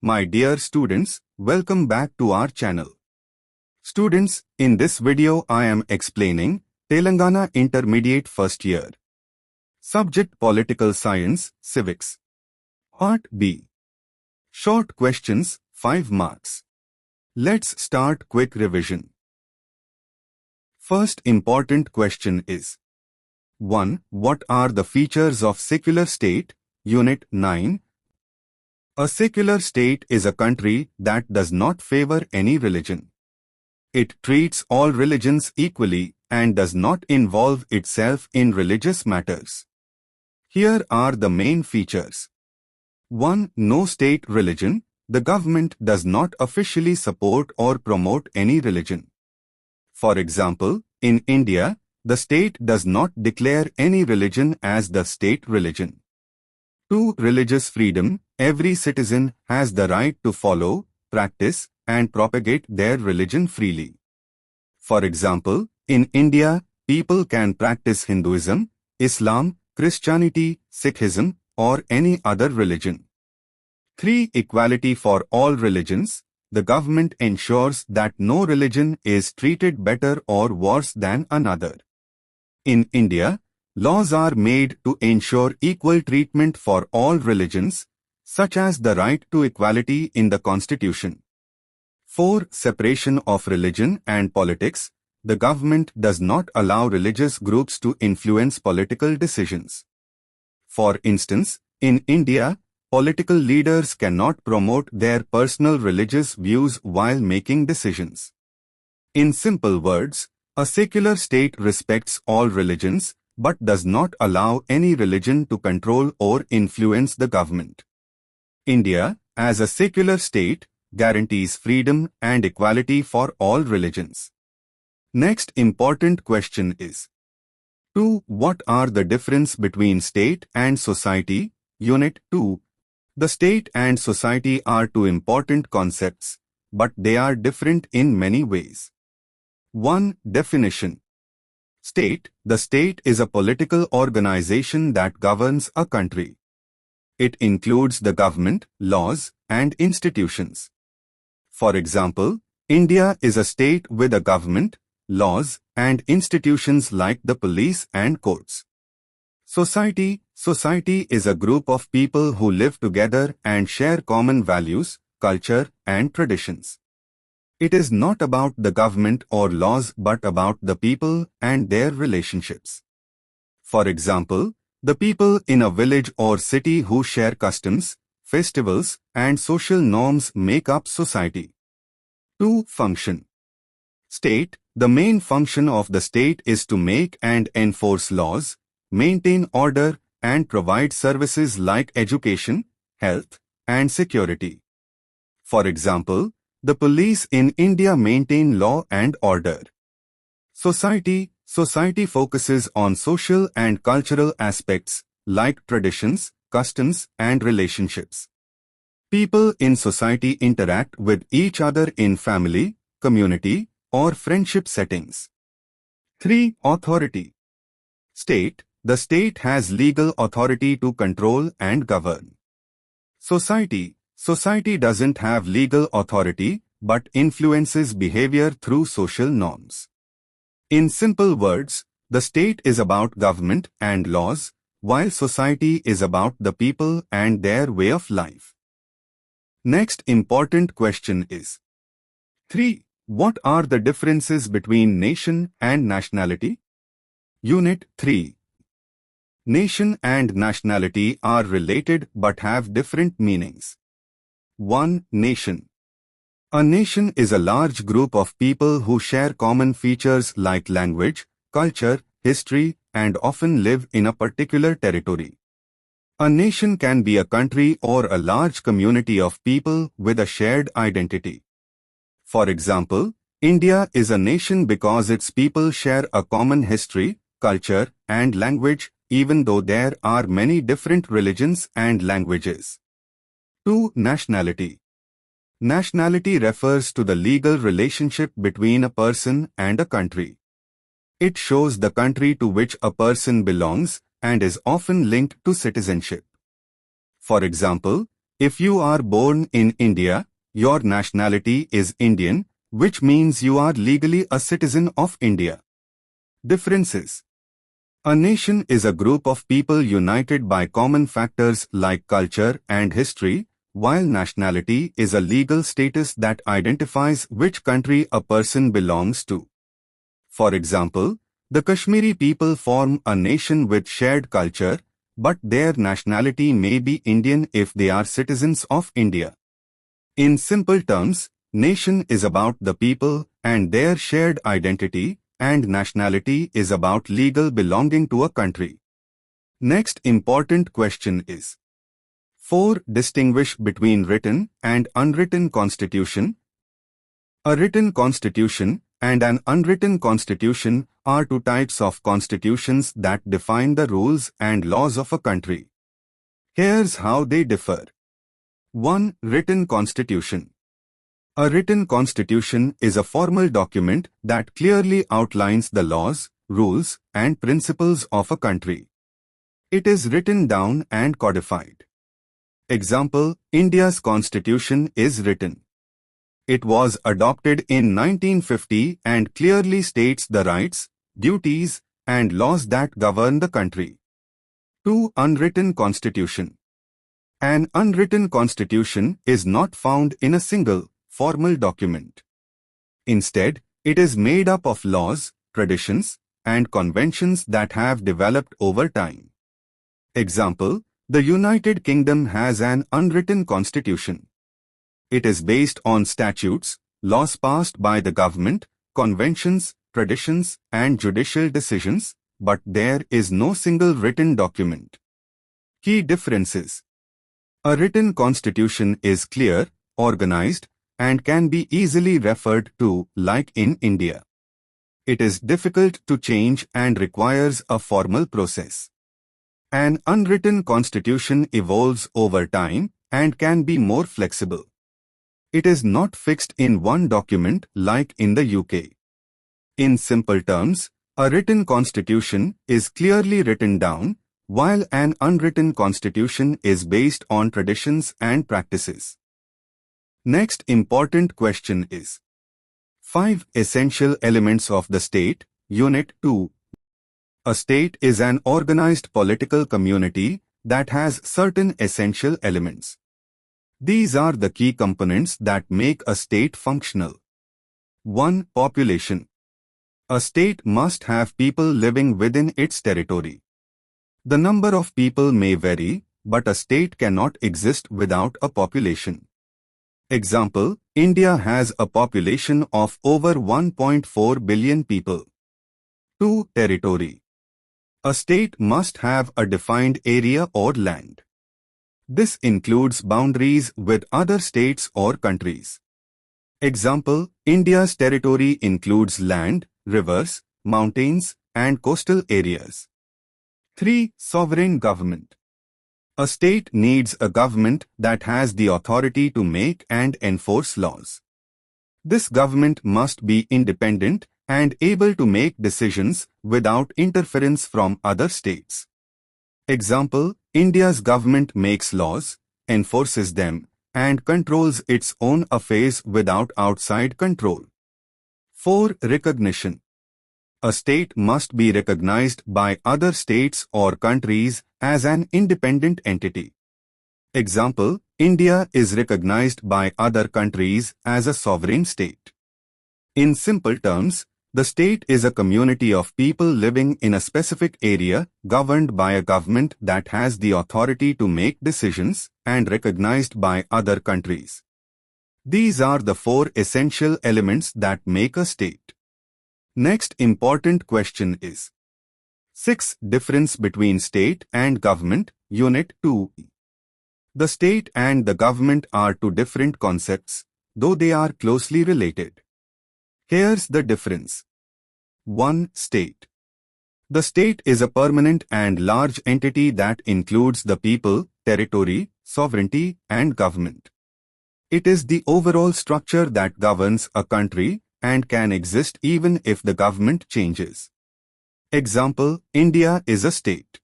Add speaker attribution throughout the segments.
Speaker 1: My dear students, welcome back to our channel. Students, in this video I am explaining Telangana Intermediate First Year. Subject Political Science, Civics. Part B. Short questions, 5 marks. Let's start quick revision. First important question is 1. What are the features of secular state? Unit 9. A secular state is a country that does not favor any religion. It treats all religions equally and does not involve itself in religious matters. Here are the main features. 1. No state religion. The government does not officially support or promote any religion. For example, in India, the state does not declare any religion as the state religion. 2. Religious freedom. Every citizen has the right to follow, practice, and propagate their religion freely. For example, in India, people can practice Hinduism, Islam, Christianity, Sikhism, or any other religion. 3. Equality for all religions. The government ensures that no religion is treated better or worse than another. In India, laws are made to ensure equal treatment for all religions, such as the right to equality in the Constitution. 4. Separation of religion and politics. The government does not allow religious groups to influence political decisions. For instance, in India, political leaders cannot promote their personal religious views while making decisions. In simple words, a secular state respects all religions, but does not allow any religion to control or influence the government. India, as a secular state, guarantees freedom and equality for all religions. Next important question is 2. What are the difference between state and society? Unit 2. The state and society are two important concepts, but they are different in many ways. 1. Definition. State. The state is a political organization that governs a country. It includes the government, laws, and institutions. For example, India is a state with a government, laws, and institutions like the police and courts. Society. Society is a group of people who live together and share common values, culture, and traditions. It is not about the government or laws but about the people and their relationships. For example, the people in a village or city who share customs, festivals, and social norms make up society. 2. Function. State. The main function of the state is to make and enforce laws, maintain order, and provide services like education, health, and security. For example, the police in India maintain law and order. Society. Society focuses on social and cultural aspects like traditions, customs, and relationships. People in society interact with each other in family, community, or friendship settings. 3. Authority. State. The state has legal authority to control and govern. Society. Society doesn't have legal authority but influences behavior through social norms. In simple words, the state is about government and laws, while society is about the people and their way of life. Next important question is 3. What are the differences between nation and nationality? Unit 3. Nation and nationality are related but have different meanings. 1. Nation. A nation is a large group of people who share common features like language, culture, history, and often live in a particular territory. A nation can be a country or a large community of people with a shared identity. For example, India is a nation because its people share a common history, culture, and language, even though there are many different religions and languages. 2. Nationality. Nationality refers to the legal relationship between a person and a country. It shows the country to which a person belongs and is often linked to citizenship. For example, If you are born in India, your nationality is Indian, which means you are legally a citizen of India. Differences. A nation is a group of people united by common factors like culture and history, while nationality is a legal status that identifies which country a person belongs to. For example, the Kashmiri people form a nation with shared culture, but their nationality may be Indian if they are citizens of India. In simple terms, nation is about the people and their shared identity, and nationality is about legal belonging to a country. Next important question is: 4. Distinguish between written and unwritten constitution. A written constitution and an unwritten constitution are two types of constitutions that define the rules and laws of a country. Here's how they differ. 1. Written constitution. A written constitution is a formal document that clearly outlines the laws, rules, and principles of a country. It is written down and codified. Example: India's constitution is written. It was adopted in 1950 and clearly states the rights, duties, and laws that govern the country. 2. Unwritten constitution. An unwritten constitution is not found in a single, formal document. Instead, it is made up of laws, traditions, and conventions that have developed over time. Example: the United Kingdom has an unwritten constitution. It is based on statutes, laws passed by the government, conventions, traditions, and judicial decisions, but there is no single written document. Key differences. A written constitution is clear, organized, and can be easily referred to, like in India. It is difficult to change and requires a formal process. An unwritten constitution evolves over time and can be more flexible. It is not fixed in one document like in the UK. In simple terms, a written constitution is clearly written down, while an unwritten constitution is based on traditions and practices. Next important question is: 5 essential elements of the state, Unit 2. A state is an organized political community that has certain essential elements. These are the key components that make a state functional. 1. Population. A state must have people living within its territory. The number of people may vary, but a state cannot exist without a population. Example: India has a population of over 1.4 billion people. 2. Territory. A state must have a defined area or land. This includes boundaries with other states or countries. Example: India's territory includes land, rivers, mountains, and coastal areas. 3. Sovereign government. A state needs a government that has the authority to make and enforce laws. This government must be independent and able to make decisions without interference from other states. Example: India's government makes laws, enforces them, and controls its own affairs without outside control. 4. Recognition. A state must be recognized by other states or countries as an independent entity. Example: India is recognized by other countries as a sovereign state. In simple terms, the state is a community of people living in a specific area, governed by a government that has the authority to make decisions and recognized by other countries. These are the 4 essential elements that make a state. Next important question is: 6. Difference between state and government, Unit 2. The state and the government are two different concepts, though they are closely related. Here's the difference. 1. State. The state is a permanent and large entity that includes the people, territory, sovereignty, and government. It is the overall structure that governs a country and can exist even if the government changes. Example: India is a state.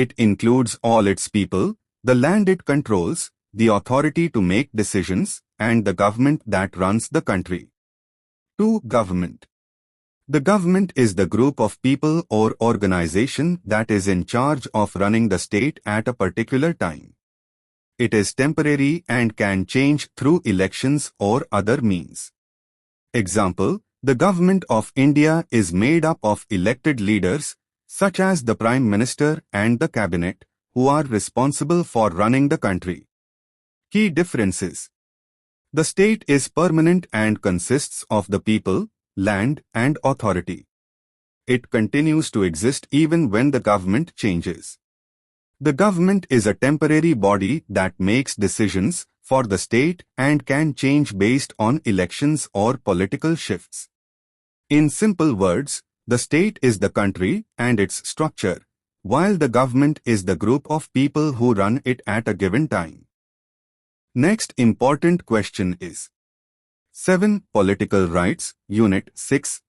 Speaker 1: It includes all its people, the land it controls, the authority to make decisions, and the government that runs the country. 2. Government. The government is the group of people or organization that is in charge of running the state at a particular time. It is temporary and can change through elections or other means. Example, the government of India is made up of elected leaders, such as the Prime Minister and the Cabinet, who are responsible for running the country. Key differences. The state is permanent and consists of the people, land, and authority. It continues to exist even when the government changes. The government is a temporary body that makes decisions for the state and can change based on elections or political shifts. In simple words, the state is the country and its structure, while the government is the group of people who run it at a given time. Next important question is 7. Political rights, Unit 6.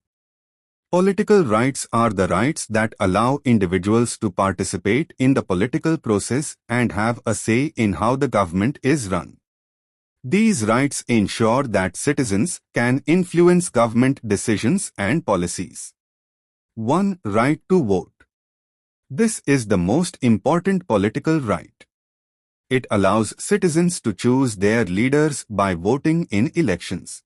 Speaker 1: Political rights are the rights that allow individuals to participate in the political process and have a say in how the government is run. These rights ensure that citizens can influence government decisions and policies. 1. Right to vote. This is the most important political right. It allows citizens to choose their leaders by voting in elections.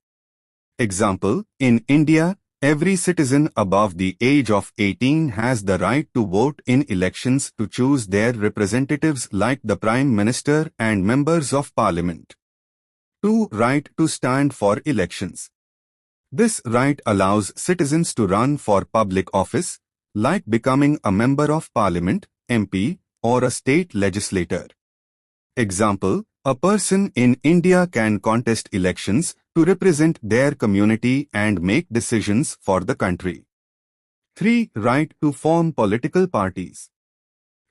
Speaker 1: Example, in India, every citizen above the age of 18 has the right to vote in elections to choose their representatives like the Prime Minister and members of Parliament. 2. Right to stand for elections. This right allows citizens to run for public office, like becoming a member of Parliament, MP, or a state legislator. Example, a person in India can contest elections to represent their community and make decisions for the country. 3. Right to form political parties.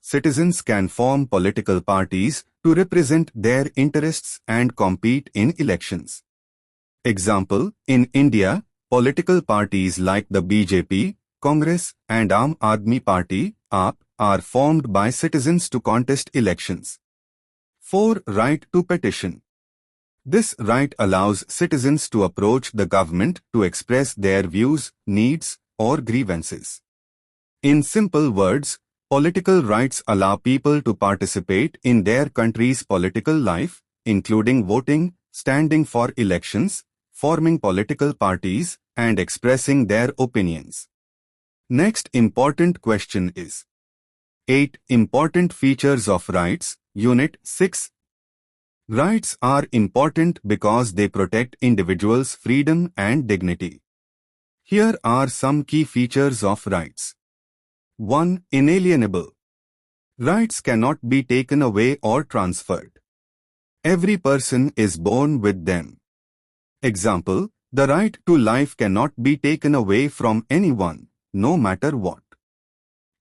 Speaker 1: Citizens can form political parties to represent their interests and compete in elections. Example, in India, political parties like the BJP, Congress, and Aam Aadmi Party, AAP, are formed by citizens to contest elections. 4. Right to petition. This right allows citizens to approach the government to express their views, needs, or grievances. In simple words, political rights allow people to participate in their country's political life, including voting, standing for elections, forming political parties, and expressing their opinions. Next important question is 8. Important features of rights, Unit 6. Rights are important because they protect individuals' freedom and dignity. Here are some key features of rights. 1. Inalienable. Rights cannot be taken away or transferred. Every person is born with them. Example, the right to life cannot be taken away from anyone, no matter what.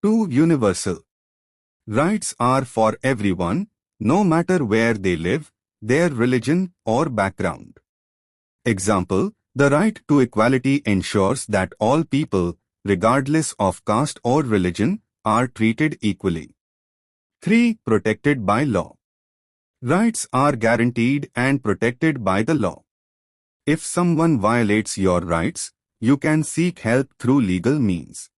Speaker 1: 2. Universal. Rights are for everyone, no matter where they live, their religion or background. Example, the right to equality ensures that all people, regardless of caste or religion, are treated equally. 3. Protected by law. Rights are guaranteed and protected by the law. If someone violates your rights, you can seek help through legal means.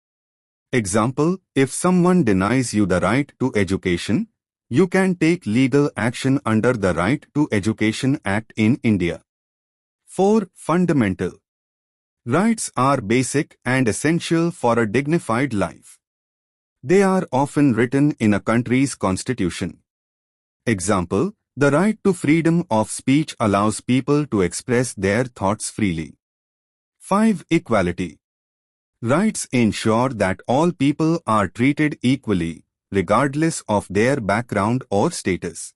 Speaker 1: Example, if someone denies you the right to education, you can take legal action under the Right to Education Act in India. 4. Fundamental. Rights are basic and essential for a dignified life. They are often written in a country's constitution. Example, the right to freedom of speech allows people to express their thoughts freely. 5. Equality. Rights ensure that all people are treated equally, regardless of their background or status.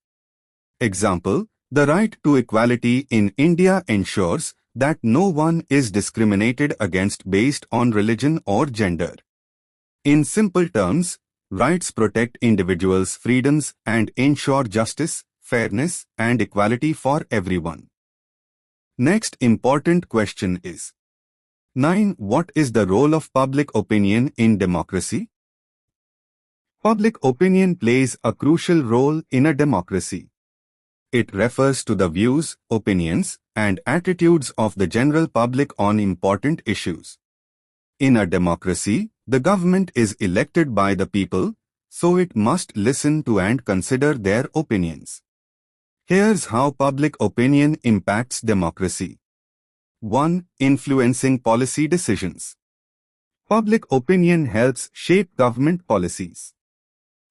Speaker 1: Example, the right to equality in India ensures that no one is discriminated against based on religion or gender. In simple terms, rights protect individuals' freedoms and ensure justice, fairness, and equality for everyone. Next important question is 9. What is the role of public opinion in democracy? Public opinion plays a crucial role in a democracy. It refers to the views, opinions, and attitudes of the general public on important issues. In a democracy, the government is elected by the people, so it must listen to and consider their opinions. Here's how public opinion impacts democracy. 1. Influencing policy decisions. Public opinion helps shape government policies.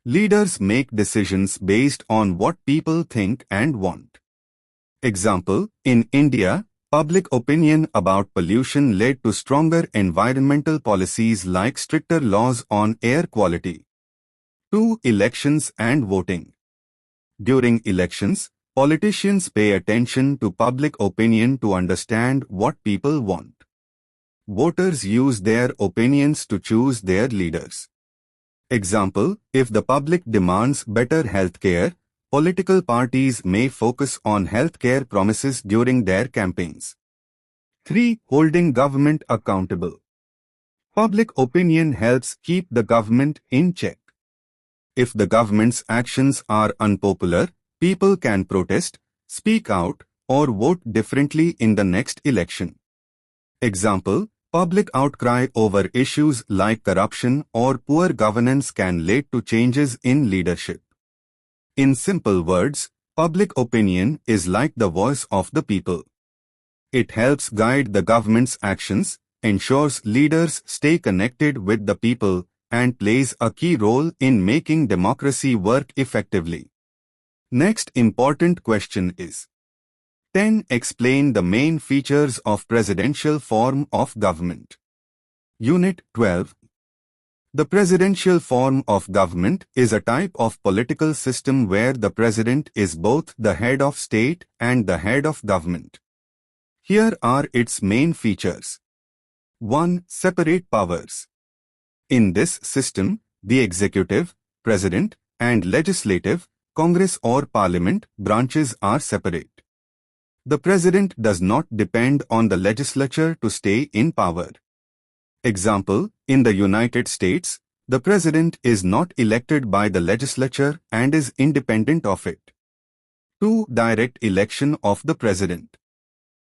Speaker 1: Leaders make decisions based on what people think and want. Example, in India, public opinion about pollution led to stronger environmental policies like stricter laws on air quality. 2. Elections and voting. During elections, politicians pay attention to public opinion to understand what people want. Voters use their opinions to choose their leaders. Example, if the public demands better healthcare, political parties may focus on healthcare promises during their campaigns. 3. Holding government accountable. Public opinion helps keep the government in check. If the government's actions are unpopular, people can protest, speak out, or vote differently in the next election. Example, public outcry over issues like corruption or poor governance can lead to changes in leadership. In simple words, public opinion is like the voice of the people. It helps guide the government's actions, ensures leaders stay connected with the people, and plays a key role in making democracy work effectively. Next important question is 10. Explain the main features of presidential form of government. Unit 12. The presidential form of government is a type of political system where the president is both the head of state and the head of government. Here are its main features. 1. Separate powers. In this system, the executive, president, and legislative, Congress or Parliament branches are separate. The president does not depend on the legislature to stay in power. Example, in the United States, the president is not elected by the legislature and is independent of it. 2. Direct election of the president.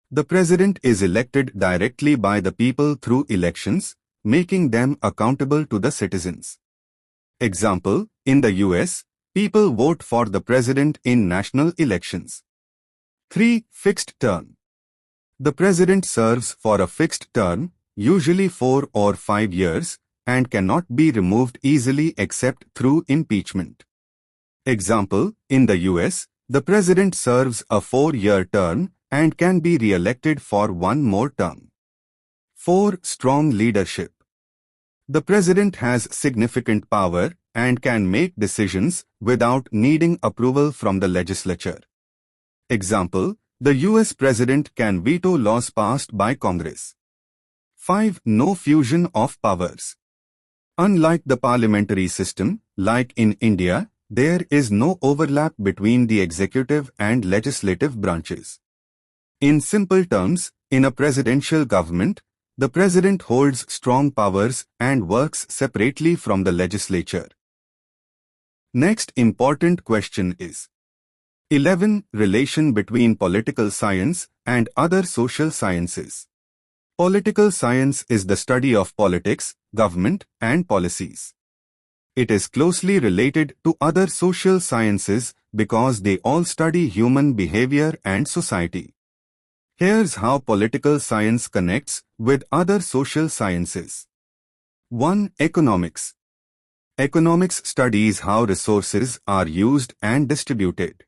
Speaker 1: The president is elected directly by the people through elections, making them accountable to the citizens. Example, in the US, people vote for the president in national elections. 3. Fixed term. The president serves for a fixed term, usually 4 or 5 years, and cannot be removed easily except through impeachment. Example, in the US, the president serves a 4-year term and can be re-elected for 1 more term. 4. Strong leadership. The president has significant power and can make decisions without needing approval from the legislature. Example, the US president can veto laws passed by Congress. 5. No fusion of powers. Unlike the parliamentary system, like in India, there is no overlap between the executive and legislative branches. In simple terms, in a presidential government, the president holds strong powers and works separately from the legislature. Next important question is 11. Relation between political science and other social sciences. Political science is the study of politics, government, and policies. It is closely related to other social sciences because they all study human behavior and society. Here's how political science connects with other social sciences. 1. Economics. Economics studies how resources are used and distributed.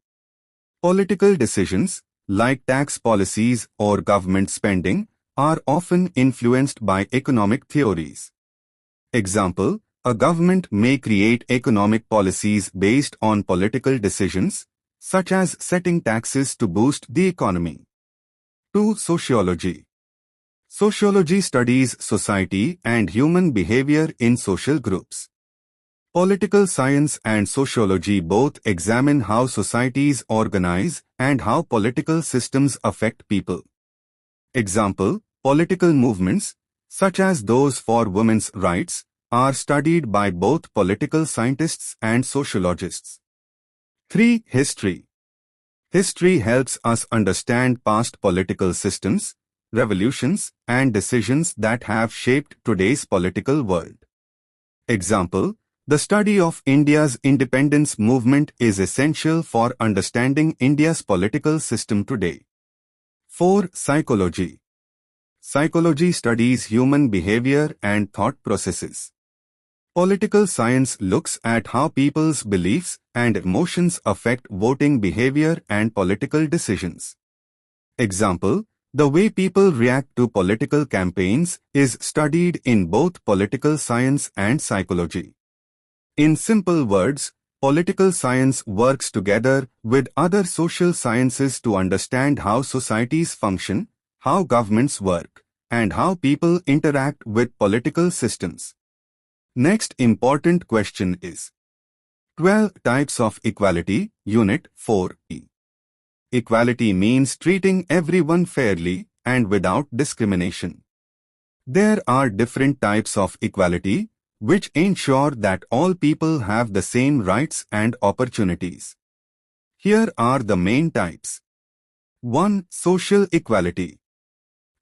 Speaker 1: Political decisions, like tax policies or government spending, are often influenced by economic theories. Example, a government may create economic policies based on political decisions, such as setting taxes to boost the economy. 2. Sociology. Sociology studies society and human behavior in social groups. Political science and sociology both examine how societies organize and how political systems affect people. Example, political movements, such as those for women's rights, are studied by both political scientists and sociologists. 3. History. History helps us understand past political systems, revolutions, and decisions that have shaped today's political world. Example: the study of India's independence movement is essential for understanding India's political system today. 4. Psychology. Psychology studies human behavior and thought processes. Political science looks at how people's beliefs and emotions affect voting behavior and political decisions. Example: the way people react to political campaigns is studied in both political science and psychology. In simple words, political science works together with other social sciences to understand how societies function, how governments work, and how people interact with political systems. Next important question is 12 Types of Equality, Unit 4E. Equality means treating everyone fairly and without discrimination. There are different types of equality, which ensure that all people have the same rights and opportunities. Here are the main types. 1. Social equality.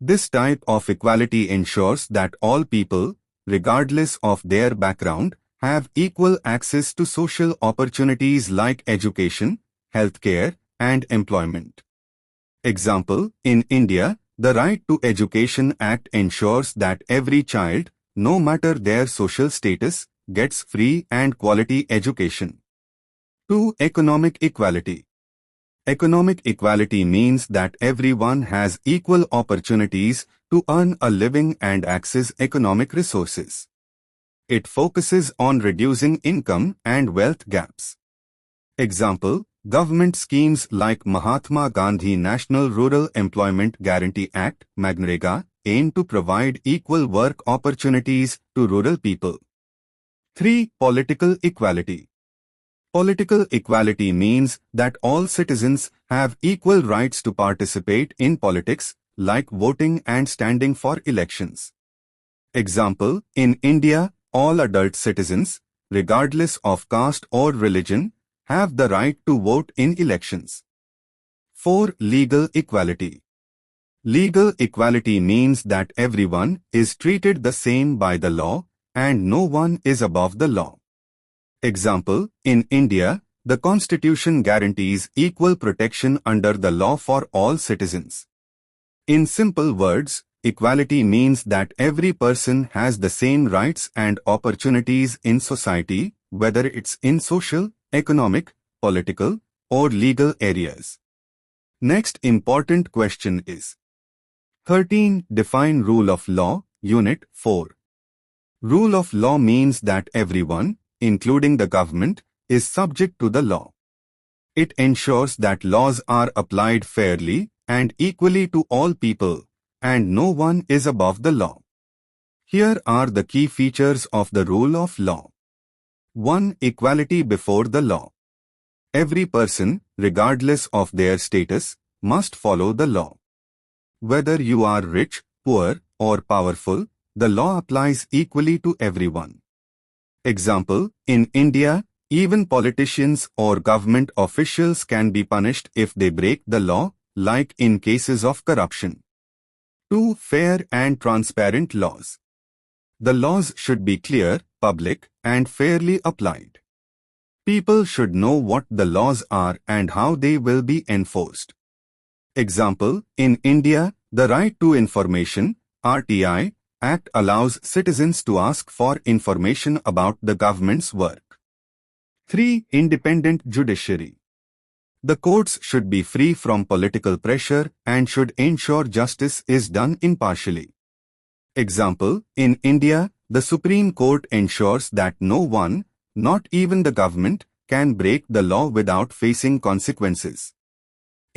Speaker 1: This type of equality ensures that all people, regardless of their background, have equal access to social opportunities like education, healthcare, and employment. Example: in India, the Right to Education Act ensures that every child, no matter their social status, gets free and quality education. 2. Economic equality. Economic equality means that everyone has equal opportunities to earn a living and access economic resources. It focuses on reducing income and wealth gaps. Example: government schemes like Mahatma Gandhi National Rural Employment Guarantee Act (MGNREGA) aim to provide equal work opportunities to rural people. 3. Political equality. Political equality means that all citizens have equal rights to participate in politics, like voting and standing for elections. Example: in India, all adult citizens, regardless of caste or religion, have the right to vote in elections. 4. Legal equality. Legal equality means that everyone is treated the same by the law, and no one is above the law. Example: in India, the Constitution guarantees equal protection under the law for all citizens. In simple words, equality means that every person has the same rights and opportunities in society, whether it's in social, economic, political, or legal areas. Next important question is 13. Define rule of law, Unit 4. Rule of law means that everyone, including the government, is subject to the law. It ensures that laws are applied fairly and equally to all people, and no one is above the law. Here are the key features of the rule of law. 1. Equality before the law. Every person, regardless of their status, must follow the law. Whether you are rich, poor, or powerful, the law applies equally to everyone. Example: in India, even politicians or government officials can be punished if they break the law, like in cases of corruption. 2. Fair and transparent laws. The laws should be clear, public, and fairly applied. People should know what the laws are and how they will be enforced. Example: in India, the Right to Information (RTI) Act allows citizens to ask for information about the government's work. 3. Independent judiciary. The courts should be free from political pressure and should ensure justice is done impartially. Example: in India, the Supreme Court ensures that no one, not even the government, can break the law without facing consequences.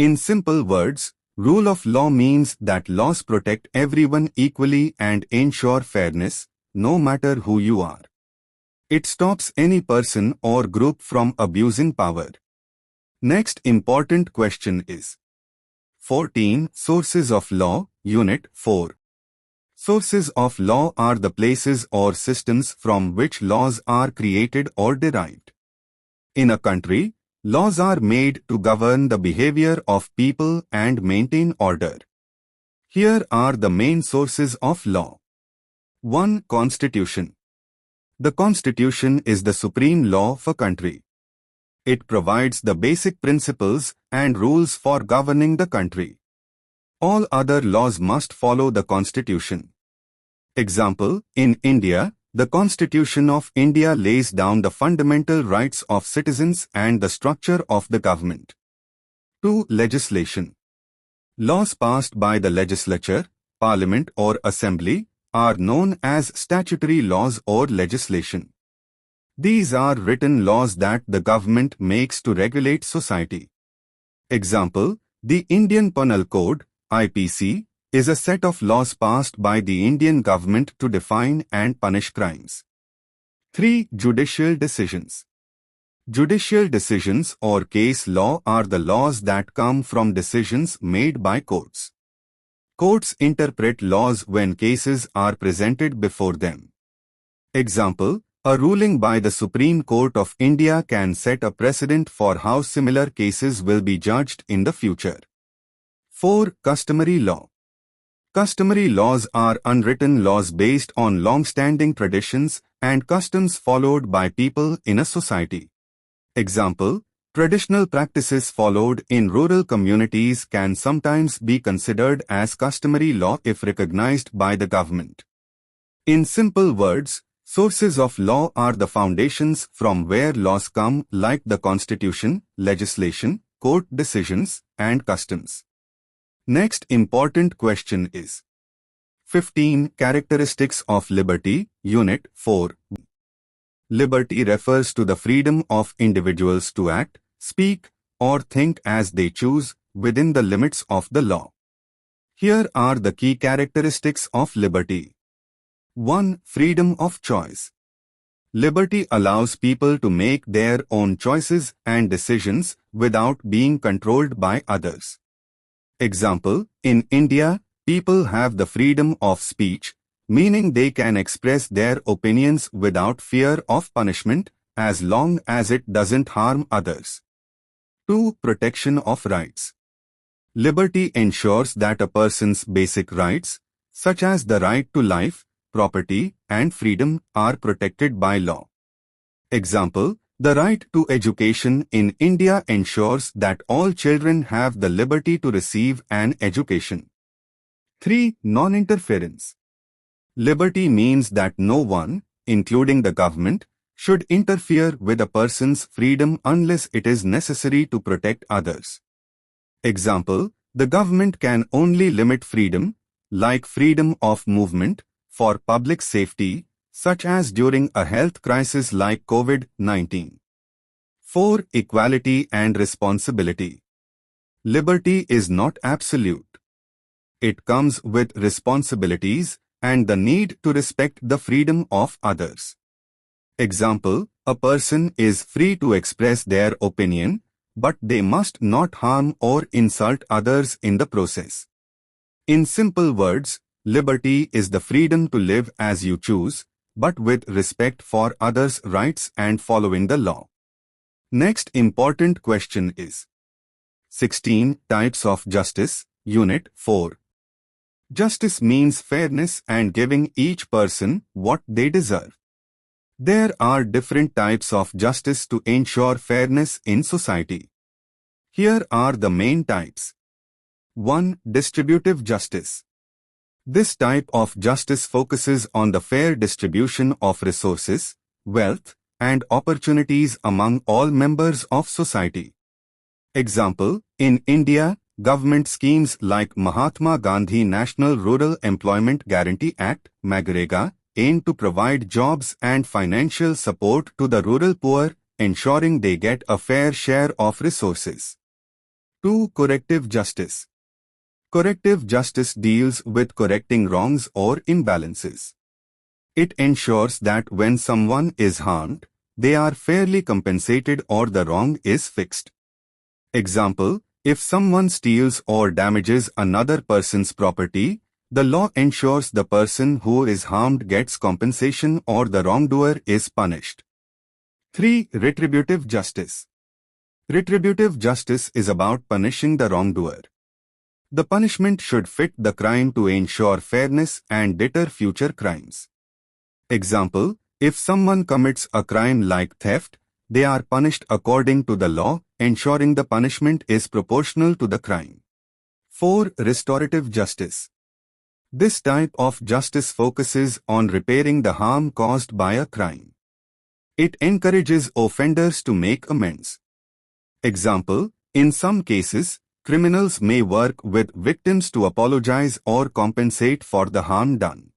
Speaker 1: In simple words, rule of law means that laws protect everyone equally and ensure fairness, no matter who you are. It stops any person or group from abusing power. Next important question is 14. Sources of law, Unit 4. Sources of law are the places or systems from which laws are created or derived. In a country, Laws are made to govern the behavior of people and maintain order. Here are the main sources of law. 1. Constitution. The Constitution is the supreme law of a country. It provides the basic principles and rules for governing the country. All other laws must follow the Constitution. Example, in India, the Constitution of India lays down the fundamental rights of citizens and the structure of the government. 2. Legislation. Laws passed by the legislature, parliament or assembly are known as statutory laws or legislation. These are written laws that the government makes to regulate society. Example, the Indian Penal Code, IPC, is a set of laws passed by the Indian government to define and punish crimes. 3. Judicial decisions. Judicial decisions or case law are the laws that come from decisions made by courts. Courts interpret laws when cases are presented before them. Example, a ruling by the Supreme Court of India can set a precedent for how similar cases will be judged in the future. 4. Customary law. Customary laws are unwritten laws based on long-standing traditions and customs followed by people in a society. Example, traditional practices followed in rural communities can sometimes be considered as customary law if recognized by the government. In simple words, sources of law are the foundations from where laws come, like the Constitution, legislation, court decisions, and customs. Next important question is 15. Characteristics of liberty, Unit 4. Liberty refers to the freedom of individuals to act, speak, or think as they choose within the limits of the law. Here are the key characteristics of liberty. 1. Freedom of choice. Liberty allows people to make their own choices and decisions without being controlled by others. Example, in India, people have the freedom of speech, meaning they can express their opinions without fear of punishment, as long as it doesn't harm others. 2. Protection of rights. Liberty ensures that a person's basic rights, such as the right to life, property, and freedom, are protected by law. Example, the right to education in India ensures that all children have the liberty to receive an education. 3. Non-interference. Liberty means that no one, including the government, should interfere with a person's freedom unless it is necessary to protect others. Example, the government can only limit freedom, like freedom of movement, for public safety, such as during a health crisis like COVID-19. 4. Equality and responsibility. Liberty is not absolute. It comes with responsibilities and the need to respect the freedom of others. Example, a person is free to express their opinion, but they must not harm or insult others in the process. In simple words, liberty is the freedom to live as you choose, but with respect for others' rights and following the law. Next important question is 16. Types of justice, Unit 4. Justice means fairness and giving each person what they deserve. There are different types of justice to ensure fairness in society. Here are the main types. 1. Distributive justice. This type of justice focuses on the fair distribution of resources, wealth, and opportunities among all members of society. Example, in India, government schemes like Mahatma Gandhi National Rural Employment Guarantee Act, MGNREGA, aim to provide jobs and financial support to the rural poor, ensuring they get a fair share of resources. 2. Corrective justice. Corrective justice deals with correcting wrongs or imbalances. It ensures that when someone is harmed, they are fairly compensated or the wrong is fixed. Example, if someone steals or damages another person's property, the law ensures the person who is harmed gets compensation or the wrongdoer is punished. 3. Retributive justice. Retributive justice is about punishing the wrongdoer. The punishment should fit the crime to ensure fairness and deter future crimes. Example, if someone commits a crime like theft, they are punished according to the law, ensuring the punishment is proportional to the crime. 4. Restorative justice. This type of justice focuses on repairing the harm caused by a crime. It encourages offenders to make amends. Example, in some cases, criminals may work with victims to apologize or compensate for the harm done.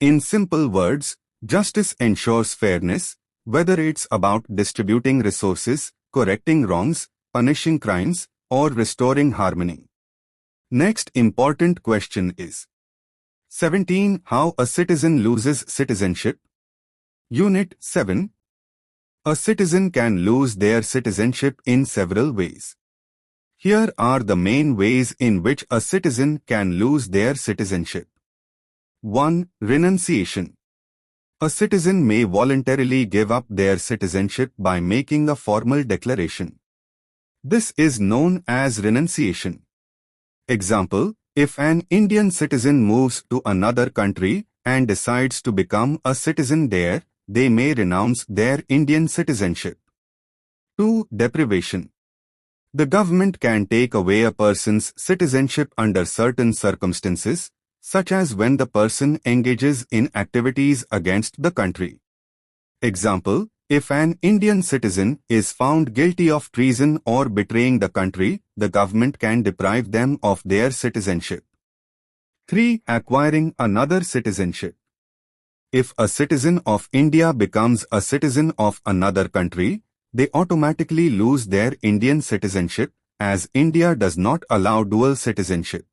Speaker 1: In simple words, justice ensures fairness, whether it's about distributing resources, correcting wrongs, punishing crimes, or restoring harmony. Next important question is 17. How a citizen loses citizenship? Unit 7. A citizen can lose their citizenship in several ways. Here are the main ways in which a citizen can lose their citizenship. 1. Renunciation. A citizen may voluntarily give up their citizenship by making a formal declaration. This is known as renunciation. Example, if an Indian citizen moves to another country and decides to become a citizen there, they may renounce their Indian citizenship. 2. Deprivation. The government can take away a person's citizenship under certain circumstances, such as when the person engages in activities against the country. Example, if an Indian citizen is found guilty of treason or betraying the country, the government can deprive them of their citizenship. 3. Acquiring another citizenship. If a citizen of India becomes a citizen of another country, they automatically lose their Indian citizenship, as India does not allow dual citizenship.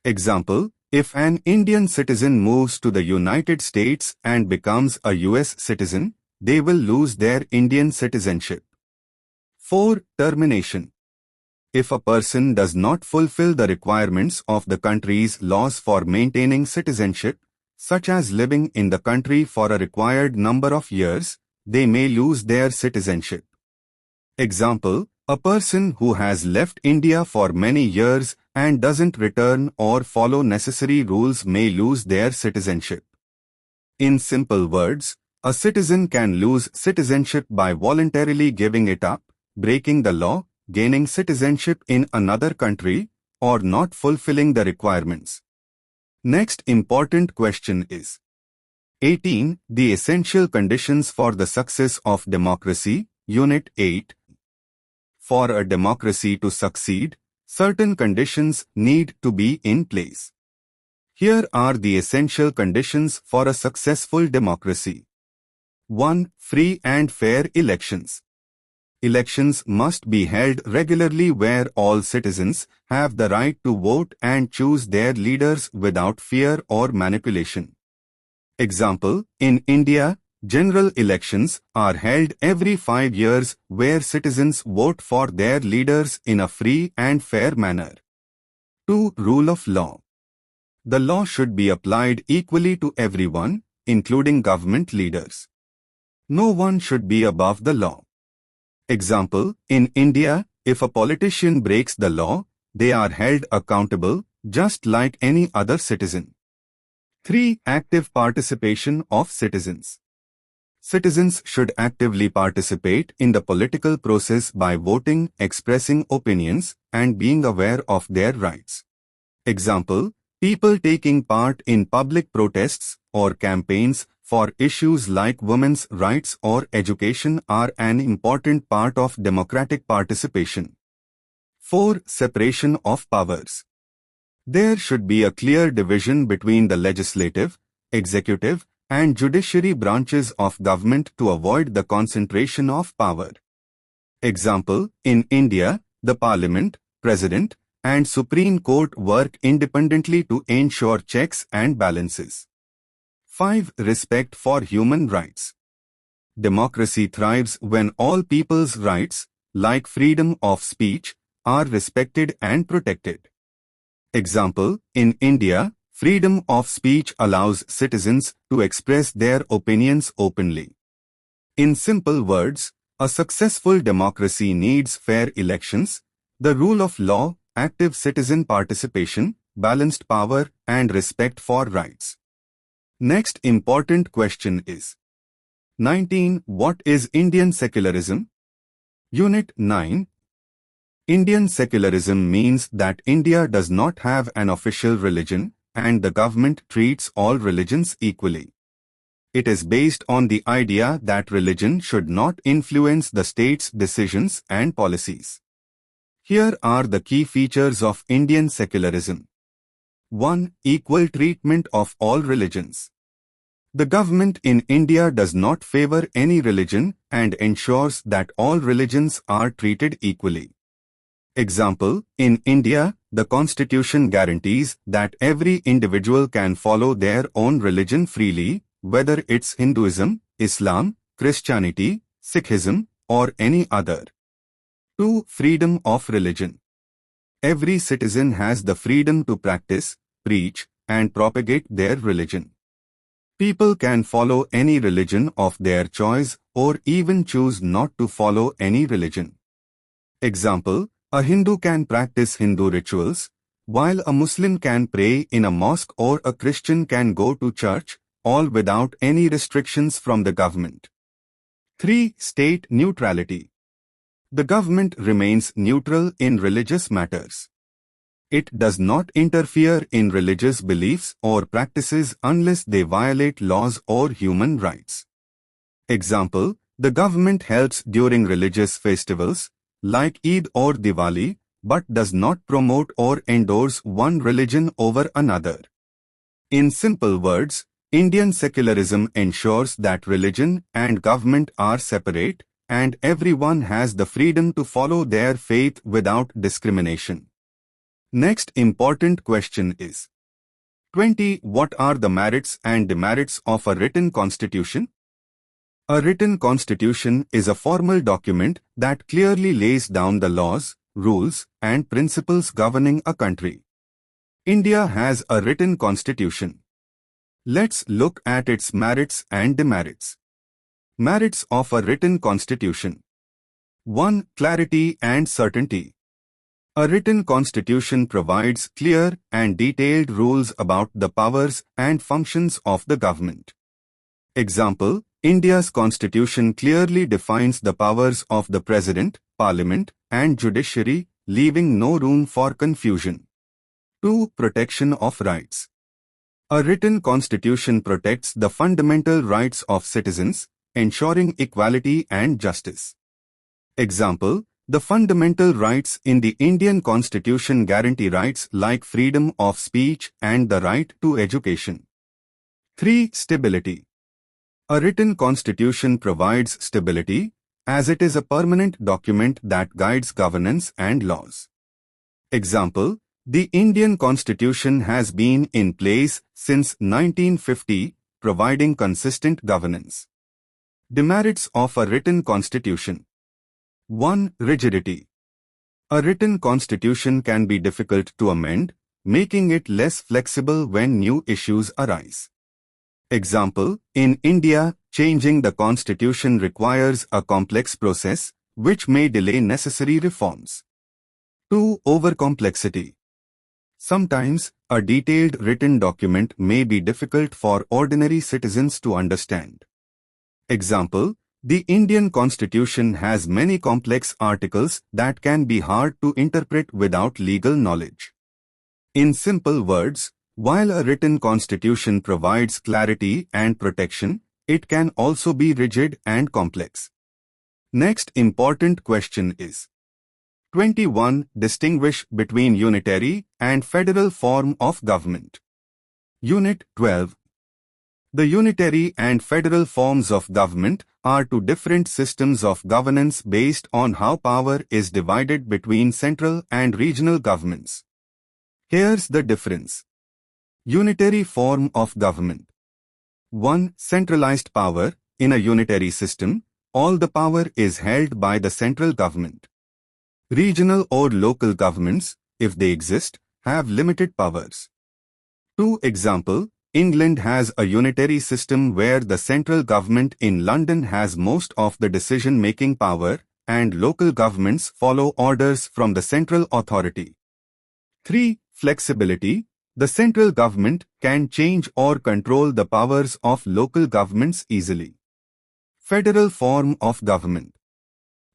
Speaker 1: Example, if an Indian citizen moves to the United States and becomes a US citizen, they will lose their Indian citizenship. 4. Termination. If a person does not fulfill the requirements of the country's laws for maintaining citizenship, such as living in the country for a required number of years, they may lose their citizenship. Example, a person who has left India for many years and doesn't return or follow necessary rules may lose their citizenship. In simple words, a citizen can lose citizenship by voluntarily giving it up, breaking the law, gaining citizenship in another country, or not fulfilling the requirements. Next important question is 18. The essential conditions for the success of democracy, Unit 8. For a democracy to succeed, certain conditions need to be in place. Here are the essential conditions for a successful democracy. 1. Free and fair elections. Elections must be held regularly where all citizens have the right to vote and choose their leaders without fear or manipulation. Example, in India, general elections are held every 5 years where citizens vote for their leaders in a free and fair manner. 2. Rule of law. The law should be applied equally to everyone, including government leaders. No one should be above the law. Example, in India, if a politician breaks the law, they are held accountable, just like any other citizen. 3. Active participation of citizens. Citizens should actively participate in the political process by voting, expressing opinions, and being aware of their rights. Example, people taking part in public protests or campaigns for issues like women's rights or education are an important part of democratic participation. 4. Separation of powers. There should be a clear division between the legislative, executive, and judiciary branches of government to avoid the concentration of power. Example, in India, the Parliament, President, and Supreme Court work independently to ensure checks and balances. 5. Respect for human rights. Democracy thrives when all people's rights, like freedom of speech, are respected and protected. Example, in India, freedom of speech allows citizens to express their opinions openly. In simple words, A successful democracy needs fair elections, the rule of law, active citizen participation, balanced power, and respect for rights. Next important question is 19. What is Indian secularism? Unit 9. Indian secularism means that India does not have an official religion, and the government treats all religions equally. It is based on the idea that religion should not influence the state's decisions and policies. Here are the key features of Indian secularism. 1. Equal treatment of all religions. The government in India does not favor any religion and ensures that all religions are treated equally. Example, in India, the constitution guarantees that every individual can follow their own religion freely, whether it's Hinduism, Islam, Christianity, Sikhism, or any other. 2. Freedom of religion. Every citizen has the freedom to practice, preach, and propagate their religion. People can follow any religion of their choice or even choose not to follow any religion. Example, a Hindu can practice Hindu rituals, while a Muslim can pray in a mosque or a Christian can go to church, all without any restrictions from the government. 3. State neutrality. The government remains neutral in religious matters. It does not interfere in religious beliefs or practices unless they violate laws or human rights. Example, the government helps during religious festivals, like Eid or Diwali, but does not promote or endorse one religion over another. In simple words, Indian secularism ensures that religion and government are separate, and everyone has the freedom to follow their faith without discrimination. Next important question is 20. What are the merits and demerits of a written constitution? A written constitution is a formal document that clearly lays down the laws, rules, and principles governing a country. India has a written constitution. Let's look at its merits and demerits. Merits of a written constitution. 1. Clarity and certainty. A written constitution provides clear and detailed rules about the powers and functions of the government. Example, India's constitution clearly defines the powers of the President, Parliament, and Judiciary, leaving no room for confusion. 2. Protection of rights. A written constitution protects the fundamental rights of citizens, ensuring equality and justice. Example, the fundamental rights in the Indian Constitution guarantee rights like freedom of speech and the right to education. 3. Stability. A written constitution provides stability, as it is a permanent document that guides governance and laws. Example, the Indian Constitution has been in place since 1950, providing consistent governance. Demerits of a written constitution. 1. Rigidity. A written constitution can be difficult to amend, making it less flexible when new issues arise. Example, in India, changing the constitution requires a complex process, which may delay necessary reforms. 2. Overcomplexity. Sometimes, a detailed written document may be difficult for ordinary citizens to understand. Example, the Indian Constitution has many complex articles that can be hard to interpret without legal knowledge. In simple words, while a written constitution provides clarity and protection, it can also be rigid and complex. Next important question is 21. Distinguish between unitary and federal form of government. Unit 12. The unitary and federal forms of government are two different systems of governance based on how power is divided between central and regional governments. Here's the difference. Unitary form of government. 1. Centralized power. In a unitary system, all the power is held by the central government. Regional or local governments, if they exist, have limited powers. 2. Example, England has a unitary system where the central government in London has most of the decision-making power, and local governments follow orders from the central authority. 3. Flexibility. The central government can change or control the powers of local governments easily. Federal form of government.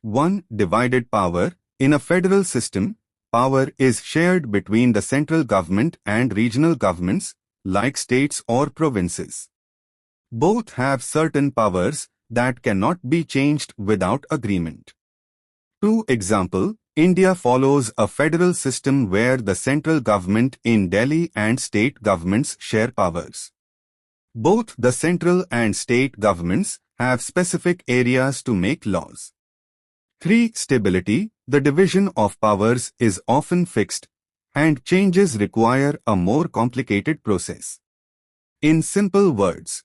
Speaker 1: 1. Divided power. In a federal system, power is shared between the central government and regional governments, like states or provinces. Both have certain powers that cannot be changed without agreement. 2. Example, India follows a federal system where the central government in Delhi and state governments share powers. Both the central and state governments have specific areas to make laws. 3. Stability. The division of powers is often fixed, and changes require a more complicated process. In simple words,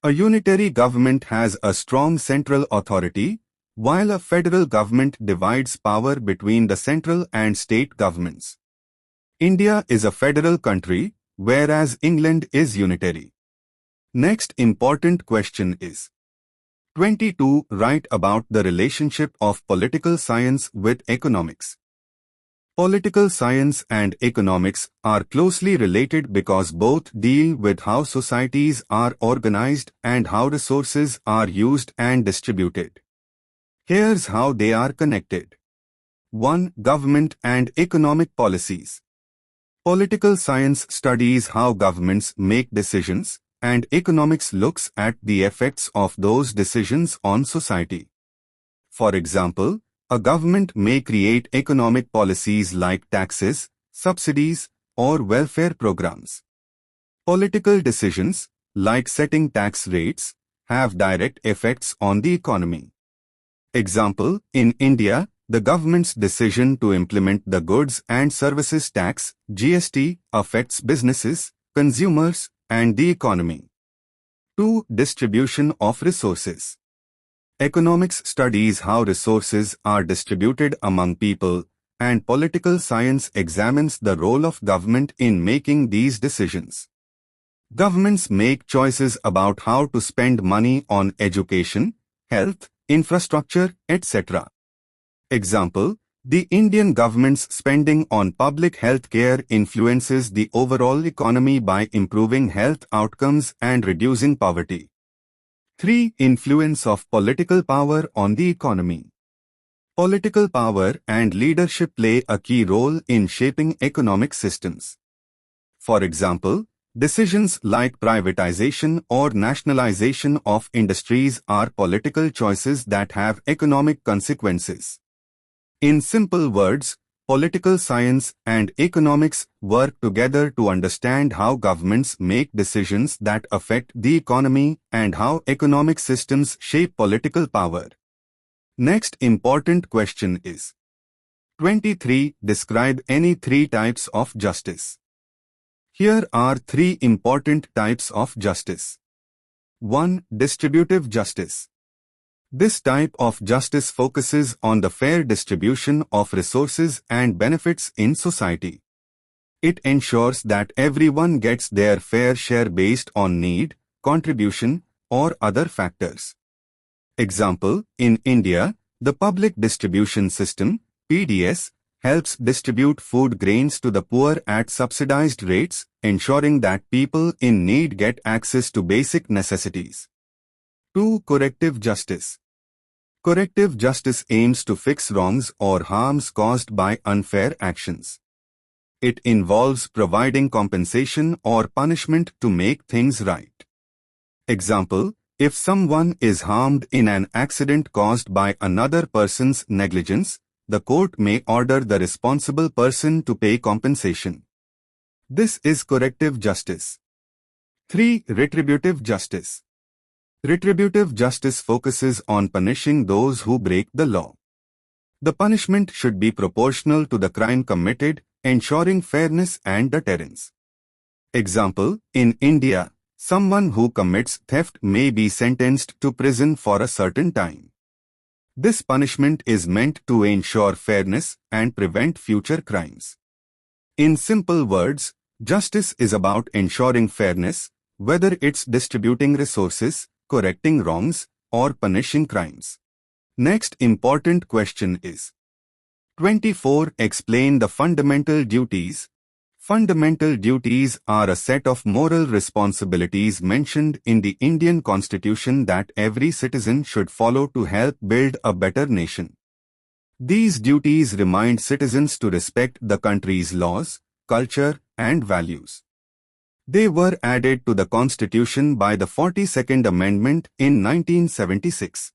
Speaker 1: a unitary government has a strong central authority, while a federal government divides power between the central and state governments. India is a federal country, whereas England is unitary. Next important question is 22. Write about the relationship of political science with economics. Political science and economics are closely related because both deal with how societies are organized and how resources are used and distributed. Here's how they are connected. 1. Government and economic policies. Political science studies how governments make decisions, and economics looks at the effects of those decisions on society. For example, a government may create economic policies like taxes, subsidies, or welfare programs. Political decisions, like setting tax rates, have direct effects on the economy. Example, in India, the government's decision to implement the Goods and Services Tax (GST) affects businesses, consumers, and the economy. 2. Distribution of resources. Economics studies how resources are distributed among people, and political science examines the role of government in making these decisions. Governments make choices about how to spend money on education, health, infrastructure, etc. Example, the Indian government's spending on public health care influences the overall economy by improving health outcomes and reducing poverty. 3. Influence of political power on the economy. Political power and leadership play a key role in shaping economic systems. For example, decisions like privatization or nationalization of industries are political choices that have economic consequences. In simple words, political science and economics work together to understand how governments make decisions that affect the economy and how economic systems shape political power. Next important question is 23. Describe any 3 types of justice. Here are 3 important types of justice. 1. Distributive justice. This type of justice focuses on the fair distribution of resources and benefits in society. It ensures that everyone gets their fair share based on need, contribution, or other factors. Example, in India, the Public Distribution System, PDS, helps distribute food grains to the poor at subsidized rates, ensuring that people in need get access to basic necessities. 2. Corrective justice. Corrective justice aims to fix wrongs or harms caused by unfair actions. It involves providing compensation or punishment to make things right. Example, if someone is harmed in an accident caused by another person's negligence, the court may order the responsible person to pay compensation. This is corrective justice. 3. Retributive justice. Retributive justice focuses on punishing those who break the law. The punishment should be proportional to the crime committed, ensuring fairness and deterrence. Example, in India, someone who commits theft may be sentenced to prison for a certain time. This punishment is meant to ensure fairness and prevent future crimes. In simple words, Justice is about ensuring fairness, whether it's distributing resources, correcting wrongs, or punishing crimes. Next important question is 24. Explain the fundamental duties. Fundamental duties are a set of moral responsibilities mentioned in the Indian Constitution that every citizen should follow to help build a better nation. These duties remind citizens to respect the country's laws, culture, and values. They were added to the Constitution by the 42nd Amendment in 1976.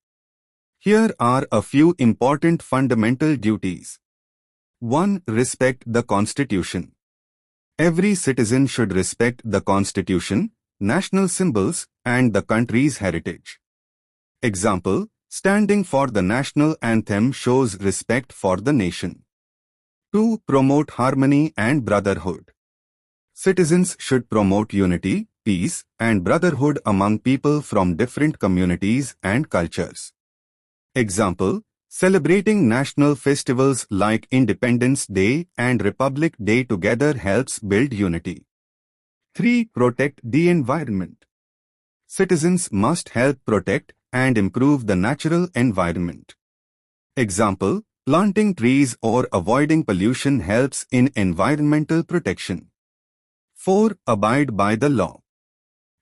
Speaker 1: Here are a few important fundamental duties. 1. Respect the Constitution. Every citizen should respect the Constitution, national symbols, and the country's heritage. Example, standing for the national anthem shows respect for the nation. 2. Promote harmony and brotherhood. Citizens should promote unity, peace, and brotherhood among people from different communities and cultures. Example, celebrating national festivals like Independence Day and Republic Day together helps build unity. 3. Protect the environment. Citizens must help protect and improve the natural environment. Example, planting trees or avoiding pollution helps in environmental protection. 4. Abide by the law.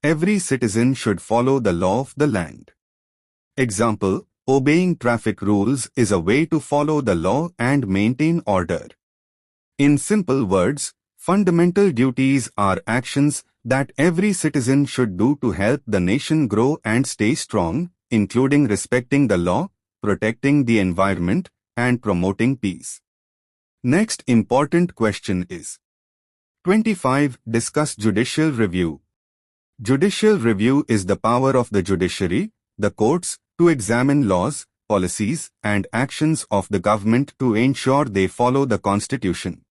Speaker 1: Every citizen should follow the law of the land. Example, obeying traffic rules is a way to follow the law and maintain order. In simple words, fundamental duties are actions that every citizen should do to help the nation grow and stay strong, including respecting the law, protecting the environment, and promoting peace. Next important question is 25. Discuss judicial review. Judicial review is the power of the judiciary, the courts, to examine laws, policies, and actions of the government to ensure they follow the Constitution.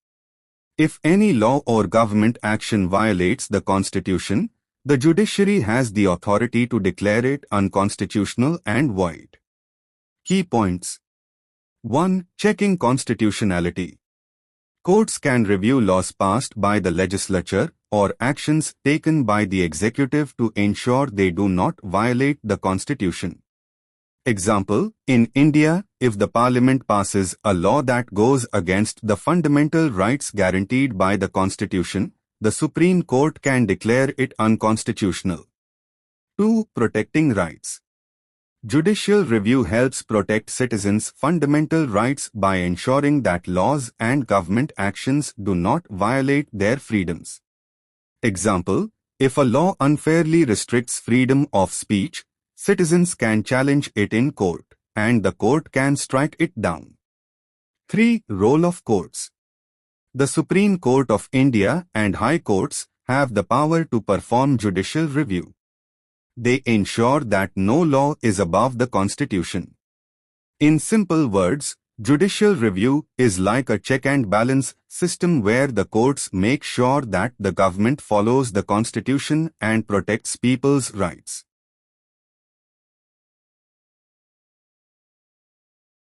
Speaker 1: If any law or government action violates the Constitution, the judiciary has the authority to declare it unconstitutional and void. Key points. 1. Checking constitutionality. Courts can review laws passed by the legislature or actions taken by the executive to ensure they do not violate the Constitution. Example, in India, if the Parliament passes a law that goes against the fundamental rights guaranteed by the Constitution, the Supreme Court can declare it unconstitutional. 2. Protecting rights. Judicial review helps protect citizens' fundamental rights by ensuring that laws and government actions do not violate their freedoms. Example, if a law unfairly restricts freedom of speech, citizens can challenge it in court, and the court can strike it down. 3. Role of courts. The Supreme Court of India and High Courts have the power to perform judicial review. They ensure that no law is above the Constitution. In simple words, judicial review is like a check and balance system where the courts make sure that the government follows the Constitution and protects people's rights.